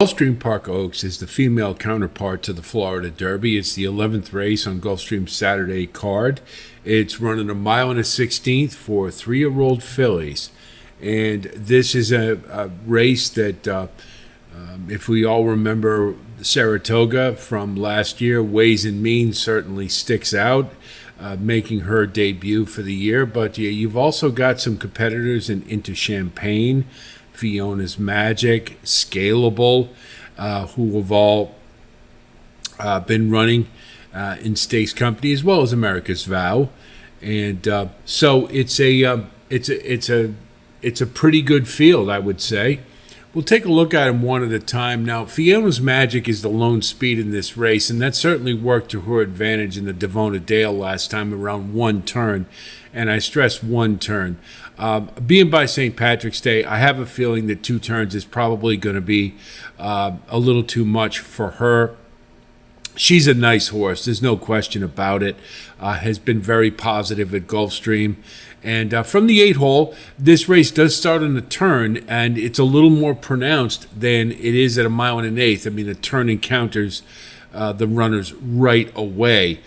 Gulfstream Park Oaks is the female counterpart to the Florida Derby. It's the 11th race on Gulfstream's Saturday card. It's running a mile and a 16th for 3-year-old fillies. And this is a race that, if we all remember Saratoga from last year, Ways and Means certainly sticks out, making her debut for the year. But you've also got some competitors into Champagne, Fiona's Magic, Scalable, who have all been running in Stakes Company as well as America's Vow, and so it's a pretty good field, I would say. We'll take a look at them one at a time. Now, Fiona's Magic is the lone speed in this race, and that certainly worked to her advantage in the Devona Dale last time around one turn, and I stress one turn. Being by St. Patrick's Day, I have a feeling that 2 turns is probably going to be a little too much for her. She's a nice horse. There's no question about it. Has been very positive at Gulfstream. And from the 8 hole, this race does start on a turn, and it's a little more pronounced than it is at a mile and an eighth. I mean, the turn encounters the runners right away.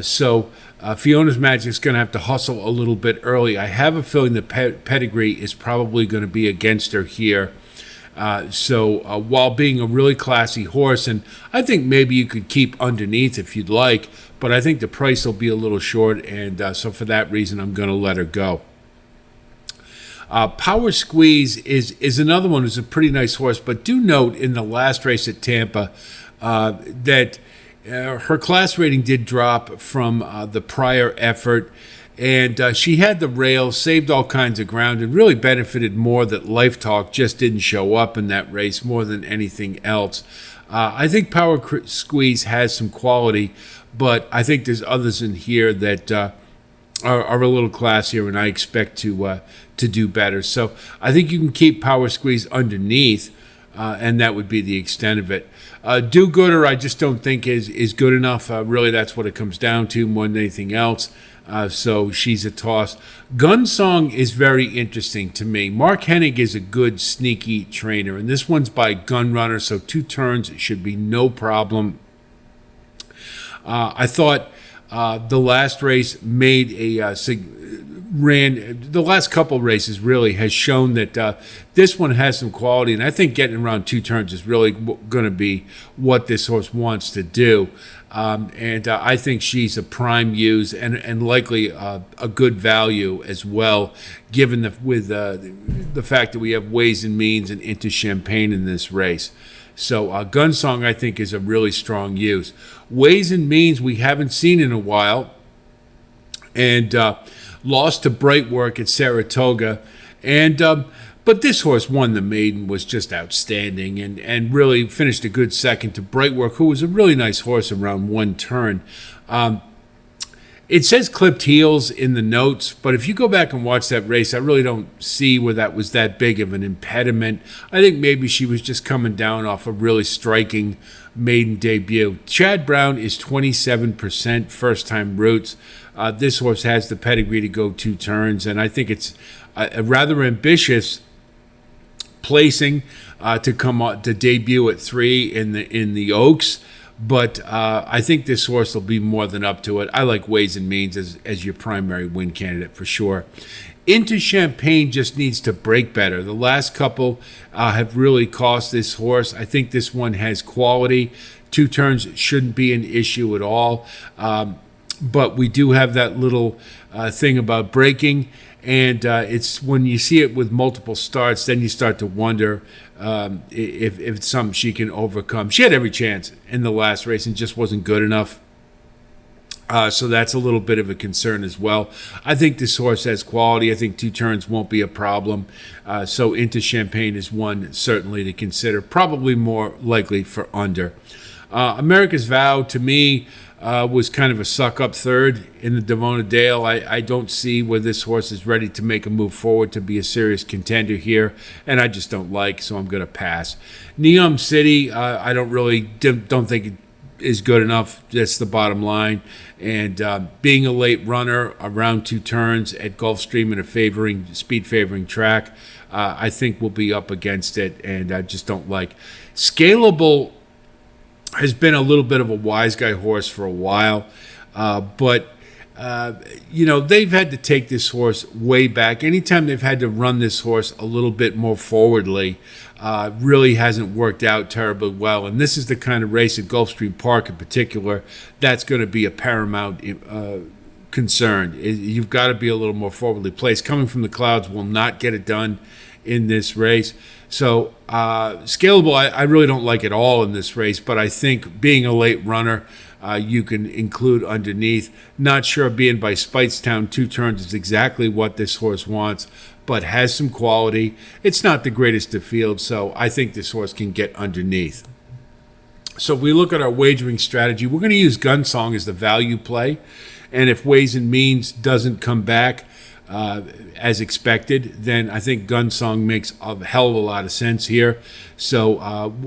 So Fiona's Magic is going to have to hustle a little bit early. I have a feeling the pedigree is probably going to be against her here. So while being a really classy horse, and I think maybe you could keep underneath if you'd like, but I think the price will be a little short, and so for that reason, I'm going to let her go. Power Squeeze is another one who's a pretty nice horse, but do note in the last race at Tampa that her class rating did drop from the prior effort, and she had the rails, saved all kinds of ground, and really benefited more that Life Talk just didn't show up in that race more than anything else. I think Power Squeeze has some quality, but I think there's others in here that are a little classier, and I expect to do better. So I think you can keep Power Squeeze underneath, and that would be the extent of it. Do Gooder, I just don't think is good enough. Really, that's what it comes down to more than anything else. So she's a toss. Gunsong is very interesting to me. Mark Hennig is a good, sneaky trainer, and this one's by Gunrunner, so 2 turns should be no problem. I thought the last race made the last couple races really has shown that this one has some quality, and I think getting around 2 turns is really going to be what this horse wants to do. And I think she's a prime use and likely a good value as well, given the fact that we have Ways and Means and into Champagne in this race. So Gunsong, I think, is a really strong use. Ways and Means we haven't seen in a while, and lost to Bright Work at Saratoga, and but this horse won the maiden, was just outstanding, and really finished a good second to Bright Work, who was a really nice horse around one turn. It says clipped heels in the notes, but if you go back and watch that race, I really don't see where that was that big of an impediment. I think maybe she was just coming down off a really striking maiden debut. Chad Brown is 27% first-time roots. This horse has the pedigree to go 2 turns, and I think it's a rather ambitious placing to come to debut at 3 in the Oaks. But I think this horse will be more than up to it. I like Ways and Means as your primary win candidate for sure. Into Champagne just needs to break better. The last couple have really cost this horse. I think this one has quality. 2 turns shouldn't be an issue at all. But we do have that little thing about breaking. And it's when you see it with multiple starts, then you start to wonder if it's something she can overcome. She had every chance in the last race and just wasn't good enough. So that's a little bit of a concern as well. I think this horse has quality. I think 2 turns won't be a problem. So Into Champagne is one certainly to consider, probably more likely for under. America's Vow, to me, was kind of a suck-up third in the Devona Dale. I don't see where this horse is ready to make a move forward to be a serious contender here, and I just don't like, so I'm going to pass. Neom City, I don't think is good enough. That's the bottom line. And being a late runner around 2 turns at Gulfstream in a speed favoring track, I think we'll be up against it. And I just don't like. Scalable has been a little bit of a wise guy horse for a while, but they've had to take this horse way back. Anytime they've had to run this horse a little bit more forwardly, really hasn't worked out terribly well. And this is the kind of race at Gulfstream Park in particular that's going to be a paramount concern. You've got to be a little more forwardly placed. Coming from the clouds will not get it done in this race. So Scalable, I really don't like at all in this race, but I think being a late runner, you can include underneath. Not sure being by Speightstown 2 turns is exactly what this horse wants, but has some quality. It's not the greatest of field, so I think this horse can get underneath. So if we look at our wagering strategy, we're going to use Gunsong as the value play. And if Ways and Means doesn't come back as expected, then I think Gunsong makes a hell of a lot of sense here. So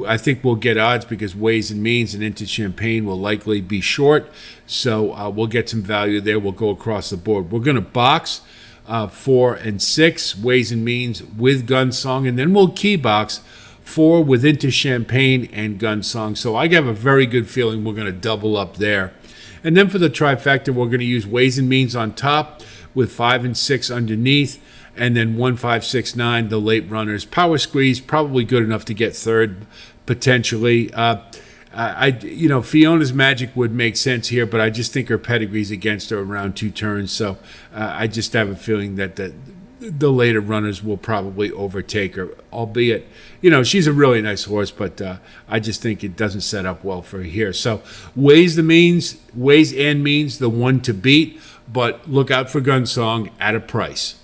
I think we'll get odds because Ways and Means and Into Champagne will likely be short. So we'll get some value there. We'll go across the board. We're going to box 4 and 6, Ways and Means with Gunsong, and then we'll key box 4 with Into Champagne and Gunsong. So I have a very good feeling we're going to double up there. And then for the trifecta, we're going to use Ways and Means on top with 5 and 6 underneath, and then 1, 5, 6, 9, the late runners. Power Squeeze, probably good enough to get third, potentially. Fiona's Magic would make sense here, but I just think her pedigree's against her around 2 turns, so I just have a feeling that the later runners will probably overtake her, albeit, she's a really nice horse, but I just think it doesn't set up well for her here. So Ways and Means, the one to beat, but look out for Gunsong at a price.